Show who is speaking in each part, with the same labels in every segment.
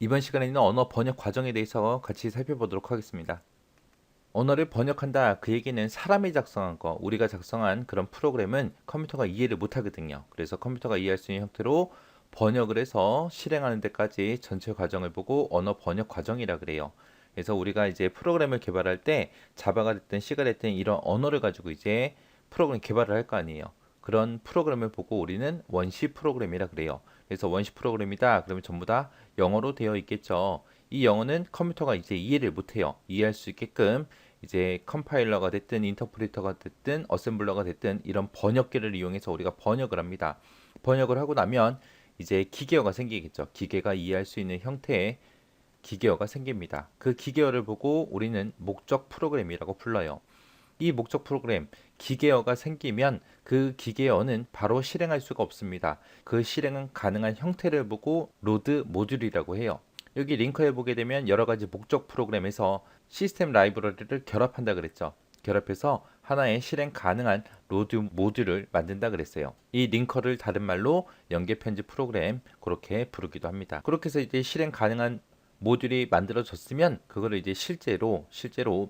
Speaker 1: 이번 시간에는 언어 번역 과정에 대해서 같이 살펴보도록 하겠습니다. 언어를 번역한다. 그 얘기는 사람이 작성한 거, 우리가 작성한 그런 프로그램은 컴퓨터가 이해를 못하거든요. 그래서 컴퓨터가 이해할 수 있는 형태로 번역을 해서 실행하는 데까지 전체 과정을 보고 언어 번역 과정이라 그래요. 그래서 우리가 이제 프로그램을 개발할 때 자바가 됐든 C가 됐든 이런 언어를 가지고 이제 프로그램 개발을 할 거 아니에요. 그런 프로그램을 보고 우리는 원시 프로그램이라 그래요. 그래서 원시 프로그램이다. 그러면 전부 다 영어로 되어 있겠죠. 이 영어는 컴퓨터가 이제 이해를 못해요. 이해할 수 있게끔 이제 컴파일러가 됐든 인터프리터가 됐든 어셈블러가 됐든 이런 번역기를 이용해서 우리가 번역을 합니다. 번역을 하고 나면 이제 기계어가 생기겠죠. 기계가 이해할 수 있는 형태의 기계어가 생깁니다. 그 기계어를 보고 우리는 목적 프로그램이라고 불러요. 이 목적 프로그램 기계어가 생기면 그 기계어는 바로 실행할 수가 없습니다. 그 실행은 가능한 형태를 보고 로드 모듈이라고 해요. 여기 링크에 보게 되면 여러 가지 목적 프로그램에서 시스템 라이브러리를 결합한다 그랬죠. 결합해서 하나의 실행 가능한 로드 모듈을 만든다 그랬어요. 이 링커를 다른 말로 연계 편집 프로그램 그렇게 부르기도 합니다. 그렇게 해서 이제 실행 가능한 모듈이 만들어졌으면 그거를 이제 실제로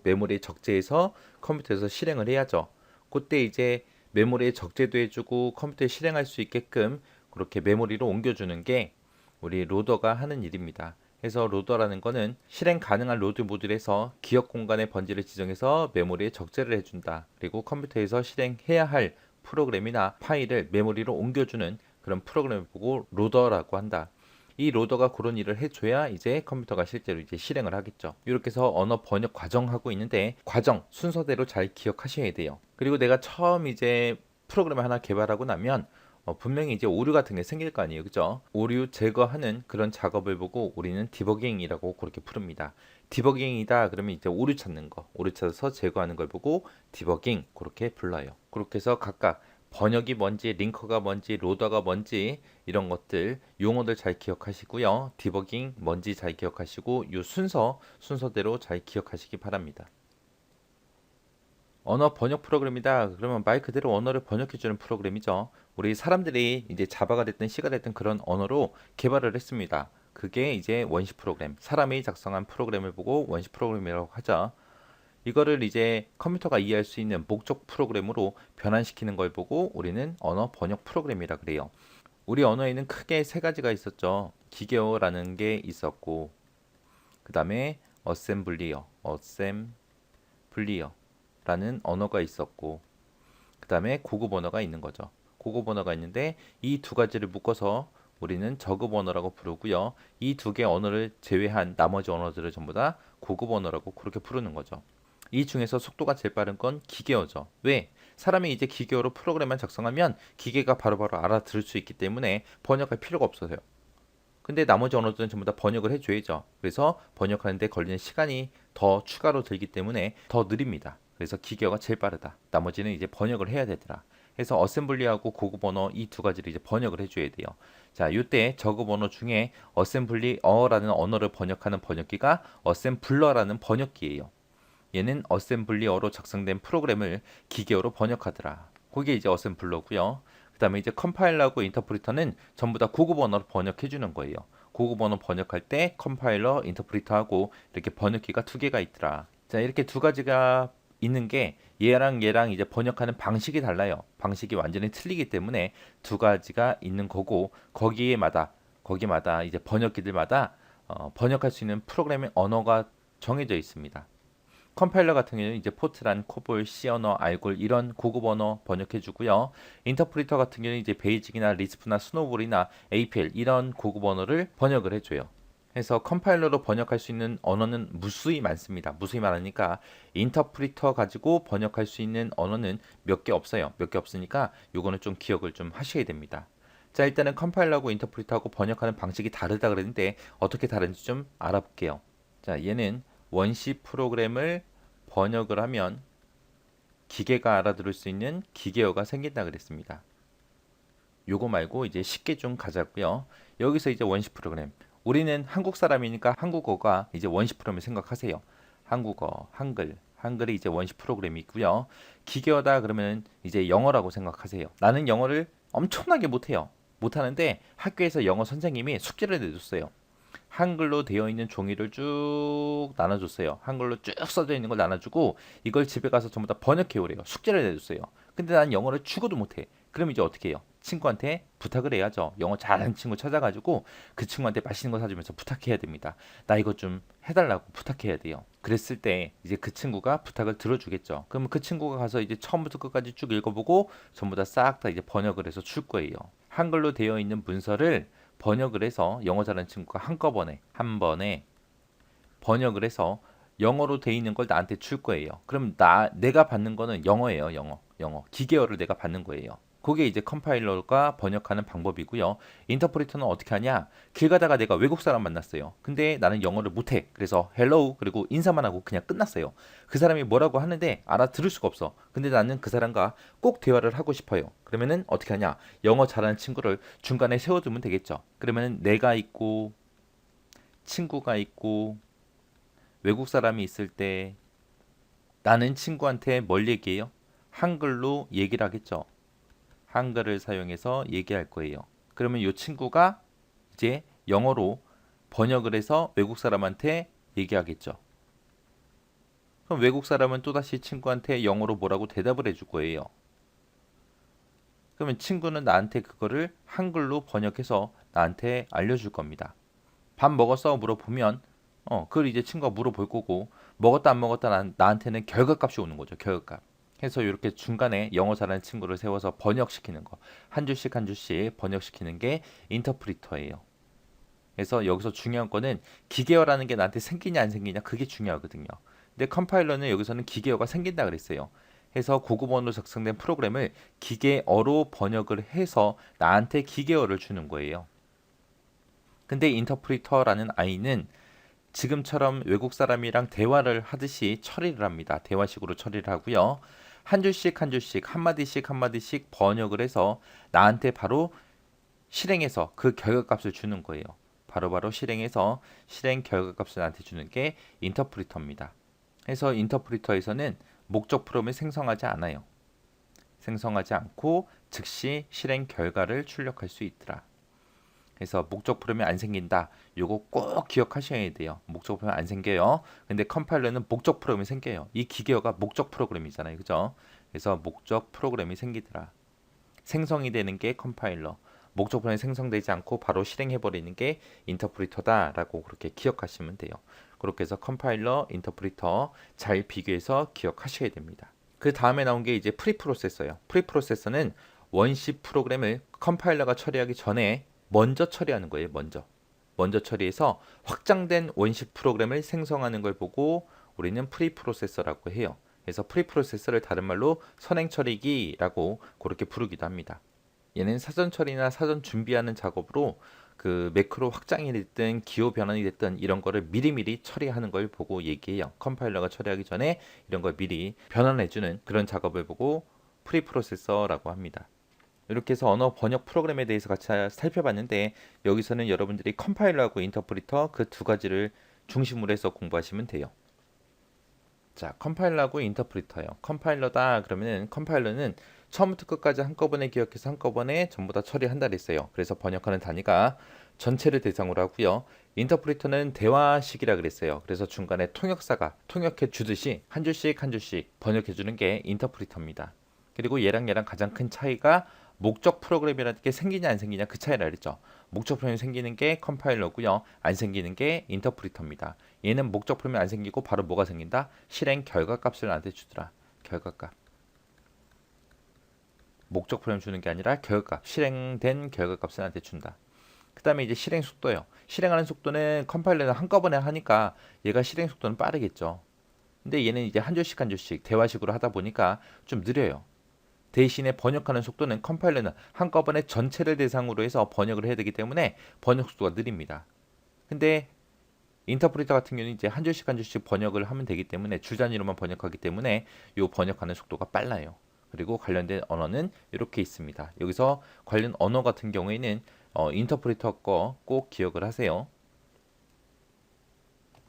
Speaker 1: 메모리에 적재해서 컴퓨터에서 실행을 해야죠. 그때 이제 메모리에 적재도 해주고 컴퓨터에 실행할 수 있게끔 그렇게 메모리로 옮겨주는 게 우리 로더가 하는 일입니다. 그래서 로더라는 거는 실행 가능한 로드 모듈에서 기억 공간의 번지를 지정해서 메모리에 적재를 해준다. 그리고 컴퓨터에서 실행해야 할 프로그램이나 파일을 메모리로 옮겨주는 그런 프로그램을 보고 로더라고 한다. 이 로더가 그런 일을 해줘야 이제 컴퓨터가 실제로 이제 실행을 하겠죠. 이렇게 해서 언어 번역 과정하고 있는데 과정 순서대로 잘 기억하셔야 돼요. 그리고 내가 처음 이제 프로그램을 하나 개발하고 나면 분명히 이제 오류 같은 게 생길 거 아니에요. 그죠? 오류 제거하는 그런 작업을 보고 우리는 디버깅이라고 그렇게 부릅니다. 디버깅이다 그러면 이제 오류 찾는 거, 오류 찾아서 제거하는 걸 보고 디버깅 그렇게 불러요. 그렇게 해서 각각 번역이 뭔지, 링커가 뭔지, 로더가 뭔지 이런 것들 용어들 잘 기억하시고요. 디버깅 뭔지 잘 기억하시고 이 순서대로 잘 기억하시기 바랍니다. 언어 번역 프로그램이다. 그러면 말 그대로 언어를 번역해주는 프로그램이죠. 우리 사람들이 이제 자바가 됐든 C가 됐든 그런 언어로 개발을 했습니다. 그게 이제 원시 프로그램, 사람이 작성한 프로그램을 보고 원시 프로그램이라고 하죠. 이거를 이제 컴퓨터가 이해할 수 있는 목적 프로그램으로 변환시키는 걸 보고 우리는 언어 번역 프로그램이라 그래요. 우리 언어에는 크게 세 가지가 있었죠. 기계어라는 게 있었고, 그 다음에 어셈블리어라는 언어가 있었고, 그 다음에 고급 언어가 있는 거죠. 고급 언어가 있는데 이 두 가지를 묶어서 우리는 저급 언어라고 부르고요. 이 두 개 언어를 제외한 나머지 언어들을 전부 다 고급 언어라고 그렇게 부르는 거죠. 이 중에서 속도가 제일 빠른 건 기계어죠. 왜? 사람이 이제 기계어로 프로그램만 작성하면 기계가 바로바로 알아들을 수 있기 때문에 번역할 필요가 없어요. 근데 나머지 언어들은 전부 다 번역을 해줘야죠. 그래서 번역하는데 걸리는 시간이 더 추가로 들기 때문에 더 느립니다. 그래서 기계어가 제일 빠르다. 나머지는 이제 번역을 해야 되더라. 그래서 어셈블리하고 고급 언어 이 두 가지를 이제 번역을 해줘야 돼요. 자, 이때 저급 언어 중에 어셈블리어라는 언어를 번역하는 번역기가 어셈블러라는 번역기예요. 얘는 어셈블리어로 작성된 프로그램을 기계어로 번역하더라. 그게 이제 어셈블러고요. 그 다음에 이제 컴파일러하고 인터프리터는 전부 다 고급 언어로 번역해 주는 거예요. 고급 언어 번역할 때 컴파일러, 인터프리터하고 이렇게 번역기가 두 개가 있더라. 자, 이렇게 두 가지가 있는 게 얘랑 이제 번역하는 방식이 달라요. 방식이 완전히 틀리기 때문에 두 가지가 있는 거고 거기마다 이제 번역기들마다 번역할 수 있는 프로그램의 언어가 정해져 있습니다. 컴파일러 같은 경우는 이제 포트란, 코볼, C 언어, 알골 이런 고급 언어 번역해 주고요. 인터프리터 같은 경우는 이제 베이직이나 리스프나 스노볼이나 APL 이런 고급 언어를 번역을 해줘요. 그래서 컴파일러로 번역할 수 있는 언어는 무수히 많습니다. 무수히 많으니까 인터프리터 가지고 번역할 수 있는 언어는 몇 개 없어요. 몇 개 없으니까 요거는 좀 기억을 좀 하셔야 됩니다. 자, 일단은 컴파일러하고 인터프리터하고 번역하는 방식이 다르다 그랬는데 어떻게 다른지 좀 알아볼게요. 자, 얘는 원시 프로그램을 번역을 하면 기계가 알아들을 수 있는 기계어가 생긴다 그랬습니다. 요거 말고 이제 쉽게 좀 가자고요. 여기서 이제 원시 프로그램. 우리는 한국 사람이니까 한국어가 이제 원시 프로그램을 생각하세요. 한국어, 한글이 이제 원시 프로그램이 있고요. 기계어다 그러면 이제 영어라고 생각하세요. 나는 영어를 엄청나게 못해요. 못하는데 학교에서 영어 선생님이 숙제를 내줬어요. 한글로 되어 있는 종이를 쭉 나눠줬어요. 한글로 쭉 써져 있는 걸 나눠주고 이걸 집에 가서 전부 다 번역해 오래요. 숙제를 내줬어요. 근데 난 영어를 죽어도 못해. 그럼 이제 어떻게 해요? 친구한테 부탁을 해야죠. 영어 잘하는 친구 찾아가지고 그 친구한테 맛있는 거 사주면서 부탁해야 됩니다. 나 이거 좀 해달라고 부탁해야 돼요. 그랬을 때 이제 그 친구가 부탁을 들어주겠죠. 그러면 그 친구가 가서 이제 처음부터 끝까지 쭉 읽어보고 전부 다 싹 다 이제 번역을 해서 줄 거예요. 한글로 되어 있는 문서를 번역을 해서 영어 잘하는 친구가 한꺼번에 한 번에 번역을 해서 영어로 돼 있는 걸 나한테 줄 거예요. 그럼 내가 받는 거는 영어예요. 영어. 기계어를 내가 받는 거예요. 그게 이제 컴파일러가 번역하는 방법이고요. 인터프리터는 어떻게 하냐? 길 가다가 내가 외국 사람 만났어요. 근데 나는 영어를 못해. 그래서 헬로우 그리고 인사만 하고 그냥 끝났어요. 그 사람이 뭐라고 하는데 알아들을 수가 없어. 근데 나는 그 사람과 꼭 대화를 하고 싶어요. 그러면은 어떻게 하냐? 영어 잘하는 친구를 중간에 세워두면 되겠죠. 그러면은 내가 있고 친구가 있고 외국 사람이 있을 때 나는 친구한테 뭘 얘기해요? 한글로 얘기를 하겠죠. 한글을 사용해서 얘기할 거예요. 그러면 이 친구가 이제 영어로 번역을 해서 외국 사람한테 얘기하겠죠. 그럼 외국 사람은 또다시 친구한테 영어로 뭐라고 대답을 해줄 거예요. 그러면 친구는 나한테 그거를 한글로 번역해서 나한테 알려줄 겁니다. 밥 먹었어? 물어보면 그걸 이제 친구가 물어볼 거고 먹었다 안 먹었다 나한테는 결과값이 오는 거죠. 결과값. 해서 이렇게 중간에 영어 잘하는 친구를 세워서 번역시키는 거. 한 줄씩 한 줄씩 번역시키는 게 인터프리터예요. 그래서 여기서 중요한 거는 기계어라는 게 나한테 생기냐 안 생기냐 그게 중요하거든요. 근데 컴파일러는 여기서는 기계어가 생긴다 그랬어요. 해서 고급 언어로 작성된 프로그램을 기계어로 번역을 해서 나한테 기계어를 주는 거예요. 근데 인터프리터라는 아이는 지금처럼 외국 사람이랑 대화를 하듯이 처리를 합니다. 대화식으로 처리를 하고요. 한 줄씩 한 줄씩 한마디씩 한마디씩 번역을 해서 나한테 바로 실행해서 그 결과값을 주는 거예요. 바로바로 실행해서 실행 결과값을 나한테 주는 게 인터프리터입니다. 그래서 인터프리터에서는 목적 프로그램을 생성하지 않아요. 생성하지 않고 즉시 실행 결과를 출력할 수 있더라. 그래서 목적 프로그램이 안 생긴다. 요거 꼭 기억하셔야 돼요. 목적 프로그램 안 생겨요. 근데 컴파일러는 목적 프로그램이 생겨요. 이 기계어가 목적 프로그램이잖아요. 그죠? 그래서 목적 프로그램이 생기더라. 생성이 되는 게 컴파일러. 목적 프로그램이 생성되지 않고 바로 실행해 버리는 게 인터프리터다라고 그렇게 기억하시면 돼요. 그렇게 해서 컴파일러, 인터프리터 잘 비교해서 기억하셔야 됩니다. 그 다음에 나온 게 이제 프리프로세서예요. 프리프로세서는 원시 프로그램을 컴파일러가 처리하기 전에 먼저 처리하는 거예요. 먼저 처리해서 확장된 원시 프로그램을 생성하는 걸 보고 우리는 프리프로세서라고 해요. 그래서 프리프로세서를 다른 말로 선행 처리기라고 그렇게 부르기도 합니다. 얘는 사전 처리나 사전 준비하는 작업으로 그 매크로 확장이 됐든 기호 변환이 됐든 이런 거를 미리미리 처리하는 걸 보고 얘기해요. 컴파일러가 처리하기 전에 이런 걸 미리 변환해주는 그런 작업을 보고 프리프로세서라고 합니다. 이렇게 해서 언어 번역 프로그램에 대해서 같이 살펴봤는데 여기서는 여러분들이 컴파일러하고 인터프리터 그 두 가지를 중심으로 해서 공부하시면 돼요. 자, 컴파일러하고 인터프리터요. 컴파일러다 그러면은 컴파일러는 처음부터 끝까지 한꺼번에 기억해서 한꺼번에 전부 다 처리한다 그랬어요. 그래서 번역하는 단위가 전체를 대상으로 하고요. 인터프리터는 대화식이라 그랬어요. 그래서 중간에 통역사가 통역해 주듯이 한 줄씩 한 줄씩 번역해 주는 게 인터프리터입니다. 그리고 얘랑 가장 큰 차이가 목적 프로그램이라는 게 생기냐 안 생기냐 그 차이라 그랬죠. 목적 프로그램이 생기는 게 컴파일러고요. 안 생기는 게 인터프리터입니다. 얘는 목적 프로그램이 안 생기고 바로 뭐가 생긴다? 실행 결과값을 나한테 주더라. 결과값. 목적 프로그램 주는 게 아니라 결과값. 실행된 결과값을 나한테 준다. 그 다음에 이제 실행 속도요. 실행하는 속도는 컴파일러는 한꺼번에 하니까 얘가 실행 속도는 빠르겠죠. 근데 얘는 이제 한 줄씩 한 줄씩 대화식으로 하다 보니까 좀 느려요. 대신에 번역하는 속도는 컴파일러는 한꺼번에 전체를 대상으로 해서 번역을 해야 되기 때문에 번역 속도가 느립니다. 근데 인터프리터 같은 경우는 이제 한 줄씩 한 줄씩 번역을 하면 되기 때문에 줄 단위로만 번역하기 때문에 이 번역하는 속도가 빨라요. 그리고 관련된 언어는 이렇게 있습니다. 여기서 관련 언어 같은 경우에는 인터프리터 거 꼭 기억을 하세요.